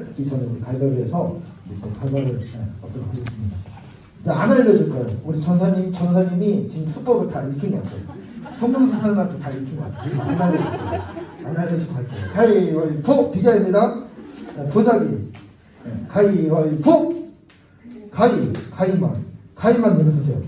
타자를 듣기 전에 우리 가위바위보에서 또 타자를 얻도록 하겠습니다. 자, 안 알려줄 거예요. 우리 전사님이 지금 수법을 다 익힌 것 같아요. 성문수 사람한테 다 익힌 것 같아요. 안 알려줄 거예요. 안 알려주고 할 거예요. 가위바위보 비결입니다. 보자기. 가위바위보. 가위만 내려주세요.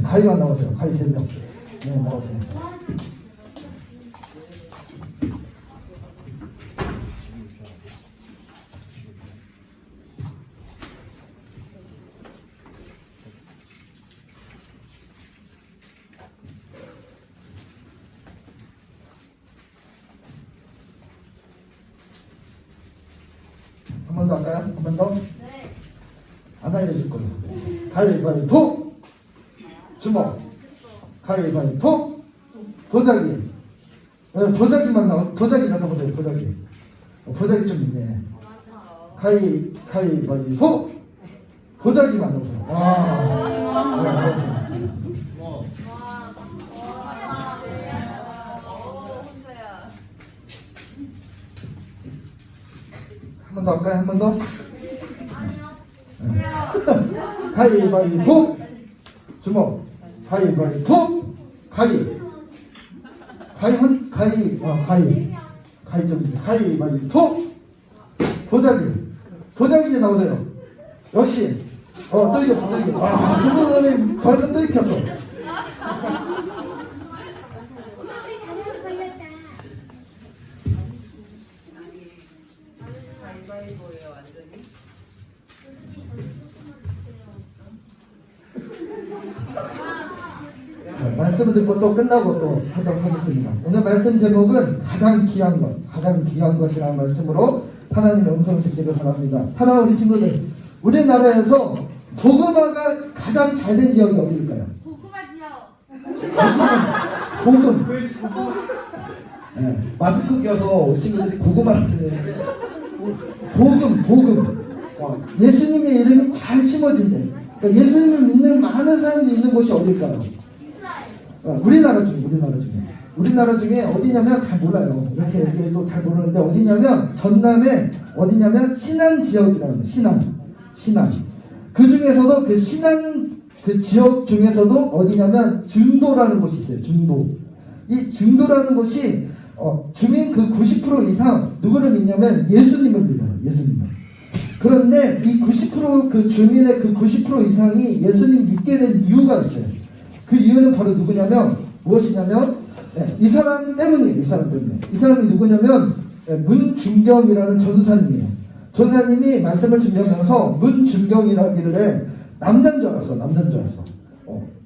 가위만 나오세요. 가위 3명. 나오세요. 한 번 더 할까요? 한 번 더? 네. 안 알려줄 거예요. 가위바위보! 주먹. 가위바위보! 도자기. 도자기만 나와. 도자기 나서 보세요. 도자기. 도자기 좀 있네. 가위바위보! 도자기만 나오세요. 와. 나오세요. 한 번 더 할까요? 한 번 더? 가위바위보! 주먹. 가위바위보! 가위 좀 있네. 가위바위보! 도자기 나오세요. 역시 또 이겼어. 와, 그분은 벌써 또 이겼어. 가위바위보예요, 완전히. 자, 말씀을 듣고 또 끝나고 또 하도록 하겠습니다. 오늘 말씀 제목은 가장 귀한 것이라는 말씀으로 하나님의 음성을 듣기를 바랍니다. 사랑하는 우리 친구들, 우리나라에서 복음화가 가장 잘된 지역이 어디일까요? 복음. 마스크 껴서 친구들이 고구마를 들리는데 복음. 예수님의 이름이 잘 심어진대. 그러니까 예수님을 믿는 많은 사람들이 있는 곳이 어딜까요? 우리나라 중에 어디냐면 잘 몰라요. 이렇게 얘기해도 잘 모르는데 어디냐면 전남에 어디냐면 신안 지역이라는 거예요. 신안. 그 중에서도 그 신안 그 지역 중에서도 어디냐면 증도라는 곳이 있어요. 이 증도라는 곳이 주민 그 90% 이상 누구를 믿냐면 예수님을 믿어요. 예수님을. 그런데 이 90% 그 주민의 그 90% 이상이 예수님 믿게 된 이유가 있어요. 그 이유는 바로 누구냐면 무엇이냐면 이 사람 때문이에요. 이 사람이 누구냐면 문준경이라는 전사님이에요. 전사님이 말씀을 준비하면서 문준경이라길래 남자인 줄 알았어.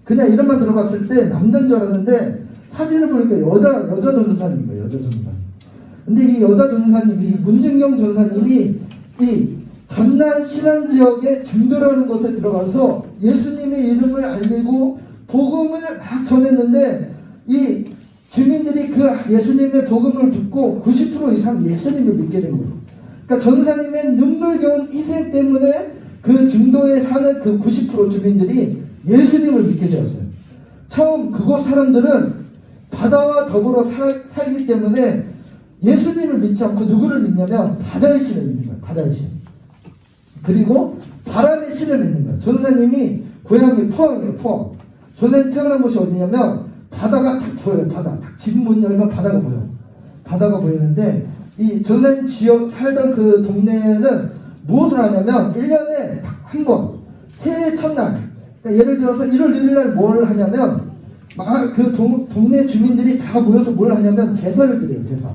그냥 이름만 들어봤을 때 남자인 줄 알았는데 사진을 보니까 여자 전사님인 거예요. 여자 전사. 근데 이 여자 전사님이 문준경 전사님이 이 전남 신안 지역의 증도라는 곳에 들어가서 예수님의 이름을 알리고 복음을 막 전했는데 이 주민들이 그 예수님의 복음을 듣고 90% 이상 예수님을 믿게 된 거예요. 그러니까 전사님의 눈물겨운 희생 때문에 그 증도에 사는 그 90% 주민들이 예수님을 믿게 되었어요. 처음 그곳 사람들은 바다와 더불어 살기 때문에 예수님을 믿지 않고 누구를 믿냐면 바다의 신을 믿는 거예요. 바다의 신. 그리고 바람의 신을 믿는 거예요. 전사님이 고향이 포항이에요. 포항. 전사님 태어난 곳이 어디냐면 바다가 딱 보여요. 집 문 열면 바다가 보여. 바다가 보이는데 이 전사님 지역 살던 그 동네에는 무엇을 하냐면 1년에 딱 한 번 새해 첫날, 그러니까 예를 들어서 1월 1일 날 뭘 하냐면 그 동네 주민들이 다 모여서 뭘 하냐면 제사를 드려요. 제사.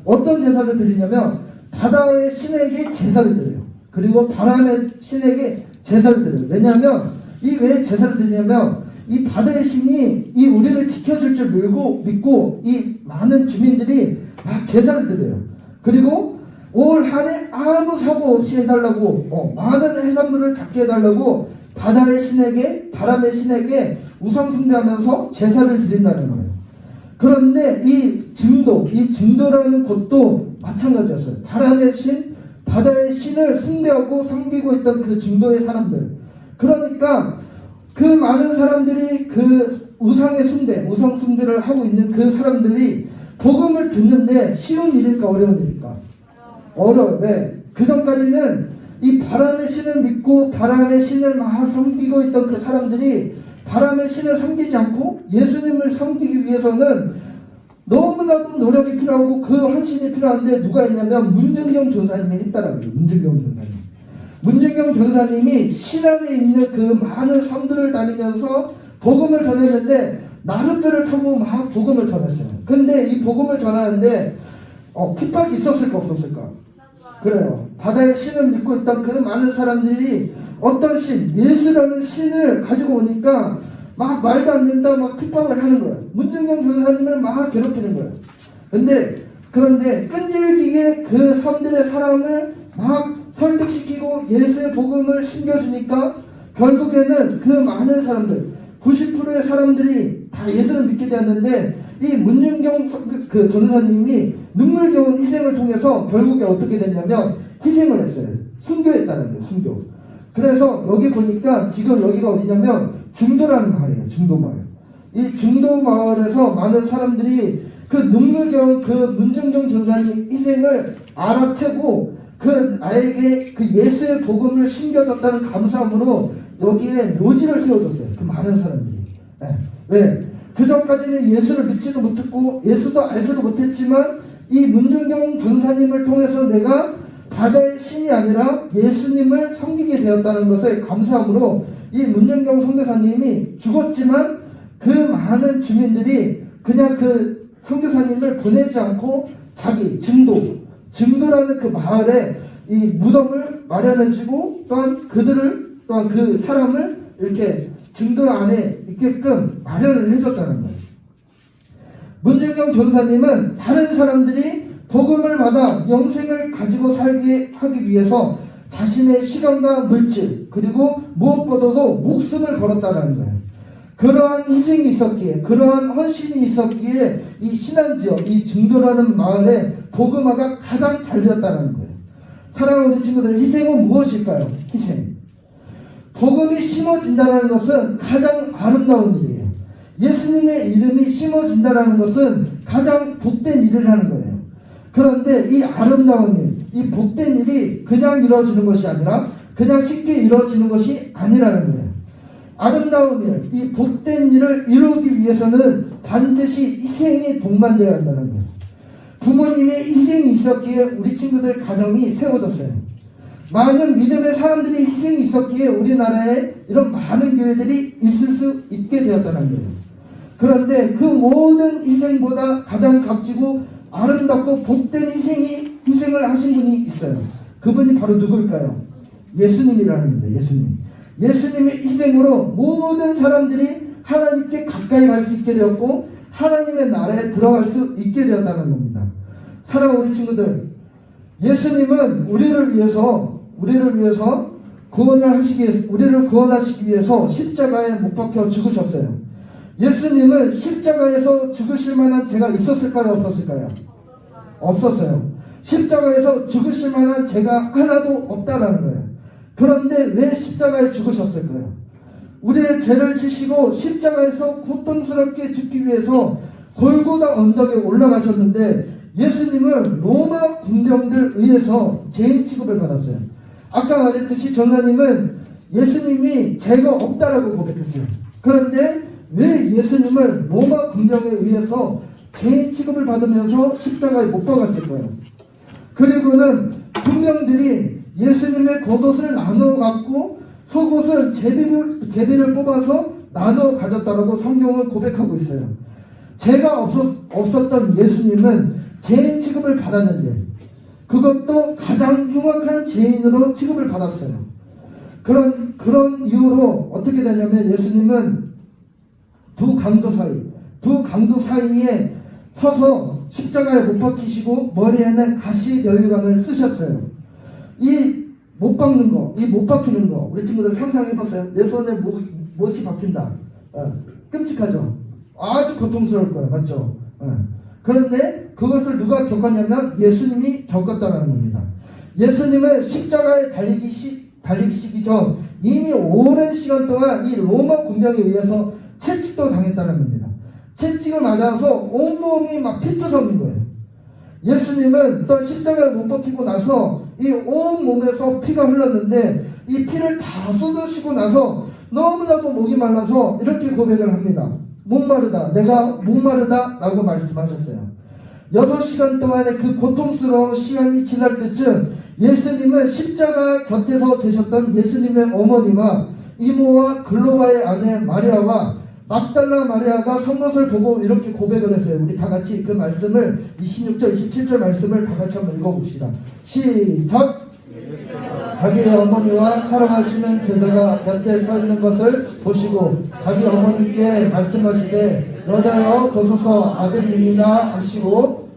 어떤 제사를 드리냐면 바다의 신에게 제사를 드려요. 그리고 바람의 신에게 제사를 드려요. 왜냐하면 이 왜 제사를 드리냐면 이 바다의 신이 이 우리를 지켜줄 줄 믿고 이 많은 주민들이 막 제사를 드려요. 그리고 올 한 해 아무 사고 없이 해달라고 많은 해산물을 잡게 해달라고 바다의 신에게 바람의 신에게 우상숭배하면서 제사를 드린다는 거예요. 그런데 이 증도라는 곳도 마찬가지였어요. 바람의 신, 바다의 신을 숭배하고 섬기고 있던 그 증도의 사람들. 그러니까 그 많은 사람들이 그 우상 숭배를 하고 있는 그 사람들이 복음을 듣는데 쉬운 일일까 어려운 일일까? 어려워요. 왜? 그 전까지는 이 바람의 신을 믿고 바람의 신을 막 섬기고 있던 그 사람들이 바람의 신을 섬기지 않고 예수님을 섬기기 위해서는 너무나도 노력이 필요하고 그 헌신이 필요한데 누가 했냐면 문증경 전사님이 했다라고요. 문증경 전사님. 문증경 전사님이 신안에 있는 그 많은 성들을 다니면서 복음을 전했는데 나룻배를 타고 막 복음을 전했어요. 근데 이 복음을 전하는데 핍박이 있었을까 없었을까? 그래요. 바다의 신을 믿고 있던 그 많은 사람들이 어떤 신, 예수라는 신을 가지고 오니까 막 말도 안 된다 막 핍박을 하는 거예요. 문증경 전사님을 막 괴롭히는 거예요. 그런데 끈질기게 그 섬들의 사람을 막 설득시키고 예수의 복음을 심겨주니까 결국에는 그 많은 사람들 90%의 사람들이 다 예수를 믿게 되었는데 이 문증경 그 전사님이 눈물겨운 희생을 통해서 결국에 어떻게 됐냐면 희생을 했어요. 순교했다는 거예요. 순교. 그래서 여기 보니까 지금 여기가 어디냐면 중도라는 마을이에요. 중도 마을. 이 중도 마을에서 많은 사람들이 그 눈물겨운 그 문증경 전사님 희생을 알아채고 그 나에게 그 예수의 복음을 심겨줬다는 감사함으로 여기에 묘지를 세워줬어요. 그 많은 사람들이. 네. 왜? 그 전까지는 예수를 믿지도 못했고 예수도 알지도 못했지만 이 문증경 전사님을 통해서 내가 바다의 신이 아니라 예수님을 섬기게 되었다는 것에 감사함으로 이 문증경 선교사님이 죽었지만 그 많은 주민들이 그냥 그 선교사님을 보내지 않고 자기 증도라는 그 마을에 이 무덤을 마련해주고 또한 그 사람을 이렇게 증도 안에 있게끔 마련을 해줬다는 거예요. 문증경 전사님은 다른 사람들이 복음을 받아 영생을 가지고 살게 하기 위해서 자신의 시간과 물질 그리고 무엇보다도 목숨을 걸었다는 거예요. 그러한 희생이 있었기에 그러한 헌신이 있었기에 이 신안지역 이 증도라는 마을에 복음화가 가장 잘 되었다는 거예요. 사랑하는 우리 친구들, 희생은 무엇일까요? 희생. 복음이 심어진다는 것은 가장 아름다운 일이에요. 예수님의 이름이 심어진다는 것은 가장 복된 일을 하는 거예요. 그런데 이 아름다운 일, 이 복된 일이 그냥 이루어지는 것이 아니라 그냥 쉽게 이루어지는 것이 아니라는 거예요. 아름다운 일, 이 복된 일을 이루기 위해서는 반드시 희생이 동반되어야 한다는 거예요. 부모님의 희생이 있었기에 우리 친구들 가정이 세워졌어요. 많은 믿음의 사람들이 희생이 있었기에 우리나라에 이런 많은 교회들이 있을 수 있게 되었다는 거예요. 그런데 그 모든 희생보다 가장 값지고 아름답고 복된 희생을 하신 분이 있어요. 그분이 바로 누굴까요? 예수님이라는 거예요. 예수님의 희생으로 모든 사람들이 하나님께 가까이 갈 수 있게 되었고 하나님의 나라에 들어갈 수 있게 되었다는 겁니다. 사랑하는 우리 친구들, 예수님은 우리를 위해서 우리를 구원하시기 위해서 십자가에 못 박혀 죽으셨어요. 예수님은 십자가에서 죽으실 만한 죄가 있었을까요? 없었을까요? 없었어요. 십자가에서 죽으실 만한 죄가 하나도 없다라는 거예요. 그런데 왜 십자가에 죽으셨을까요? 우리의 죄를 지시고 십자가에서 고통스럽게 죽기 위해서 골고다 언덕에 올라가셨는데 예수님은 로마 군병들 의해서 죄인 취급을 받았어요. 아까 말했듯이 전사님은 예수님이 죄가 없다라고 고백했어요. 그런데 왜 예수님을 로마 군병에 의해서 죄인 취급을 받으면서 십자가에 못 박았을까요? 그리고는 군병들이 예수님의 겉옷을 나누어 갖고 속옷은 제비를 뽑아서 나누어 가졌다라고 성경은 고백하고 있어요. 죄가 없었던 예수님은 죄인 취급을 받았는데 그것도 가장 흉악한 죄인으로 취급을 받았어요. 그런 이유로 어떻게 되냐면 예수님은 두 강도 사이에 서서 십자가에 못 박히시고 머리에는 가시 연류관을 쓰셨어요. 이 못 박히는 거 우리 친구들 상상해봤어요? 내 손에 못이 박힌다. 끔찍하죠? 아주 고통스러울 거예요. 맞죠? 그런데 그것을 누가 겪었냐면 예수님이 겪었다는 겁니다. 예수님은 십자가에 달리시기 전 이미 오랜 시간 동안 이 로마 군병에 의해서 채찍도 당했다는 겁니다. 채찍을 맞아서 온몸이 막 피투성인 거예요. 예수님은 또 십자가를 못 벗기고 나서 이 온 몸에서 피가 흘렀는데 이 피를 다 쏟으시고 나서 너무나도 목이 말라서 이렇게 고백을 합니다. 목마르다, 내가 목마르다 라고 말씀하셨어요. 6시간 동안의 그 고통스러운 시간이 지날 때쯤 예수님은 십자가 곁에서 계셨던 예수님의 어머니와 이모와 글로바의 아내 마리아와 막달라 마리아가 선 것을 보고 이렇게 고백을 했어요. 우리 다 같이 그 말씀을 26절 27절 말씀을 다 같이 한번 읽어봅시다. 시작. 자기의 어머니와 사랑하시는 제자가 곁에 서 있는 것을 보시고 자기 어머니께 말씀하시되 여자여 보소서 아들입니다 하시고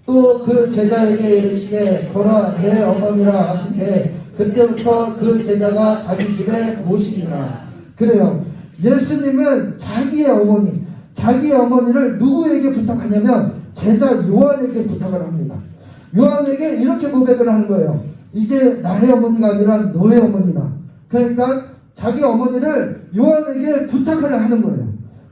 또 그 제자에게 이르시되 보라 내 어머니라 하시되 그때부터 그 제자가 자기 집에 모시니라. 그래요. 예수님은 자기의 어머니를 누구에게 부탁하냐면 제자 요한에게 부탁을 합니다. 요한에게 이렇게 고백을 하는 거예요. 이제 나의 어머니가 아니라 너의 어머니다. 그러니까 자기 어머니를 요한에게 부탁을 하는 거예요.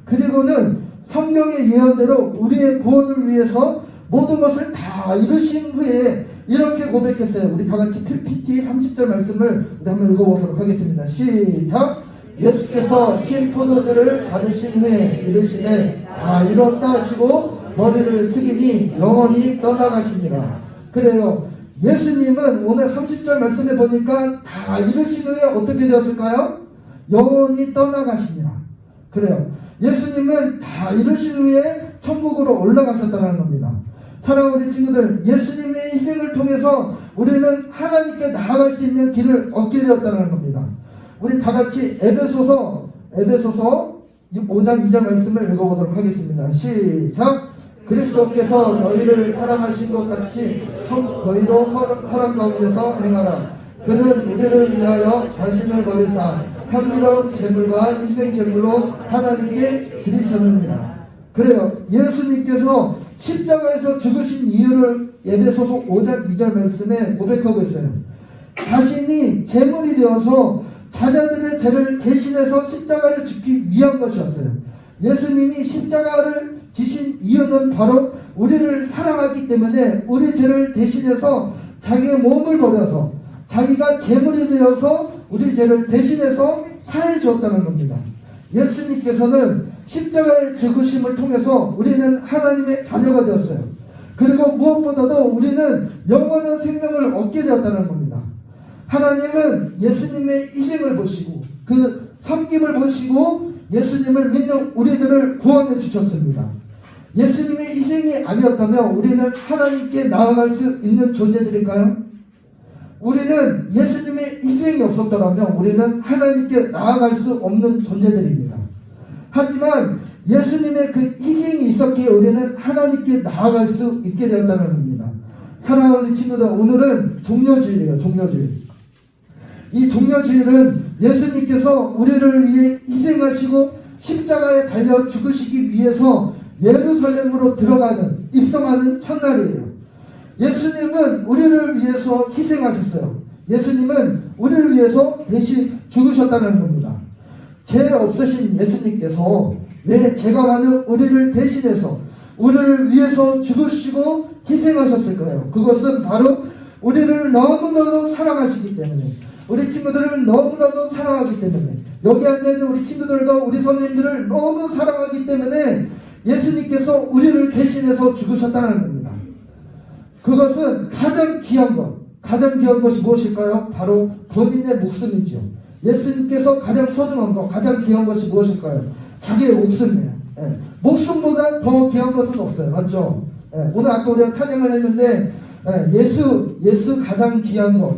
그리고는 성경의 예언대로 우리의 구원을 위해서 모든 것을 다 이루신 후에 이렇게 고백했어요. 우리 다 같이 PPT 30절 말씀을 우리 한번 읽어보도록 하겠습니다. 시작. 예수께서 신 포도주를 받으신 후에 이르시되 다 이뤘다 하시고 머리를 숙이니 영원히 떠나가시니라. 그래요. 예수님은 오늘 30절 말씀에 보니까 다 이루신 후에 어떻게 되었을까요? 영원히 떠나가시니라. 그래요. 예수님은 다 이루신 후에 천국으로 올라가셨다는 겁니다. 사랑하는 우리 친구들, 예수님의 희생을 통해서 우리는 하나님께 나아갈 수 있는 길을 얻게 되었다는 겁니다. 우리 다 같이 에베소서 5장 2절 말씀을 읽어보도록 하겠습니다. 시작. 그리스도께서 너희를 사랑하신 것 같이 너희도 사랑 가운데서 행하라. 그는 우리를 위하여 자신을 버리사 향기로운 제물과 희생 제물로 하나님께 드리셨느니라. 그래요. 예수님께서 십자가에서 죽으신 이유를 에베소서 5장 2절 말씀에 고백하고 있어요. 자신이 제물이 되어서 자녀들의 죄를 대신해서 십자가를 죽기 위한 것이었어요. 예수님이 십자가를 지신 이유는 바로 우리를 사랑하기 때문에 우리 죄를 대신해서 자기의 몸을 버려서 자기가 제물이 되어서 우리 죄를 대신해서 사해 주었다는 겁니다. 예수님께서는 십자가의 죽으심을 통해서 우리는 하나님의 자녀가 되었어요. 그리고 무엇보다도 우리는 영원한 생명을 얻게 되었다는 겁니다. 하나님은 예수님의 희생을 보시고 그 섬김을 보시고 예수님을 믿는 우리들을 구원해 주셨습니다. 예수님의 희생이 아니었다면 우리는 하나님께 나아갈 수 있는 존재들일까요? 우리는 예수님의 희생이 없었더라면 우리는 하나님께 나아갈 수 없는 존재들입니다. 하지만 예수님의 그 희생이 있었기에 우리는 하나님께 나아갈 수 있게 되었다는 겁니다. 사랑하는 우리 친구들, 오늘은 종려주일이에요. 종려주일. 이 종려주일은 예수님께서 우리를 위해 희생하시고 십자가에 달려 죽으시기 위해서 예루살렘으로 들어가는 입성하는 첫날이에요. 예수님은 우리를 위해서 희생하셨어요. 예수님은 우리를 위해서 대신 죽으셨다는 겁니다. 죄 없으신 예수님께서 왜 죄가 많은 우리를 대신해서 우리를 위해서 죽으시고 희생하셨을까요? 그것은 바로 우리를 너무나도 사랑하시기 때문에, 우리 친구들을 너무나도 사랑하기 때문에, 여기 앉아있는 우리 친구들과 우리 선생님들을 너무 사랑하기 때문에 예수님께서 우리를 대신해서 죽으셨다는 겁니다. 그것은 가장 귀한 것이 무엇일까요? 바로 본인의 목숨이죠. 예수님께서 가장 소중한 것, 가장 귀한 것이 무엇일까요? 자기의 목숨이에요. 예. 목숨보다 더 귀한 것은 없어요. 맞죠? 예. 오늘 아까 우리가 찬양을 했는데 예수 가장 귀한 것,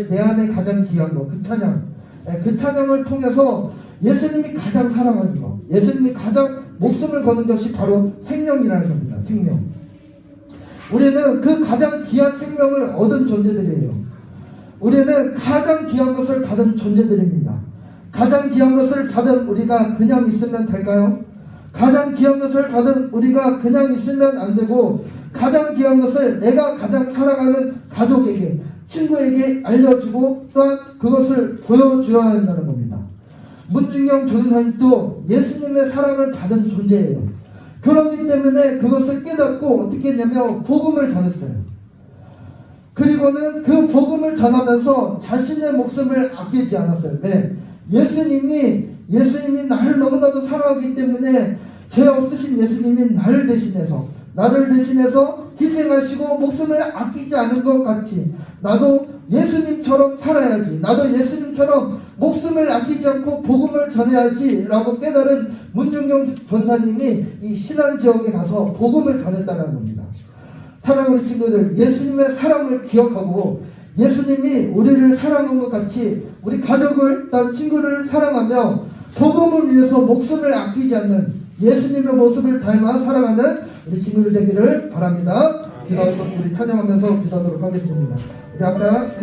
내 안에 가장 귀한 것, 그 찬양, 그 찬양을 통해서 예수님이 가장 사랑하는 것, 예수님이 가장 목숨을 거는 것이 바로 생명이라는 겁니다. 생명. 우리는 그 가장 귀한 생명을 얻은 존재들이에요. 우리는 가장 귀한 것을 받은 존재들입니다. 가장 귀한 것을 받은 우리가 그냥 있으면 될까요? 가장 귀한 것을 받은 우리가 그냥 있으면 안 되고, 가장 귀한 것을 내가 가장 사랑하는 가족에게, 친구에게 알려주고 또한 그것을 보여줘야 한다는 겁니다. 문중경 전사님도 예수님의 사랑을 받은 존재예요. 그러기 때문에 그것을 깨닫고 어떻게 했냐면 복음을 전했어요. 그리고는 그 복음을 전하면서 자신의 목숨을 아끼지 않았어요. 네. 예수님이 나를 너무나도 사랑하기 때문에 죄 없으신 예수님이 나를 대신해서 희생하시고 목숨을 아끼지 않은 것 같이 나도 예수님처럼 살아야지, 나도 예수님처럼 목숨을 아끼지 않고 복음을 전해야지 라고 깨달은 문중경 전사님이 이 신안지역에 가서 복음을 전했다는 겁니다. 사랑하는 우리 친구들, 예수님의 사랑을 기억하고 예수님이 우리를 사랑한 것 같이 우리 가족을, 또 친구를 사랑하며 복음을 위해서 목숨을 아끼지 않는 예수님의 모습을 닮아 살아가는 우리 친구들 되기를 바랍니다. 기도하도록 우리 찬양하면서 기도하도록 하겠습니다. 우리 아까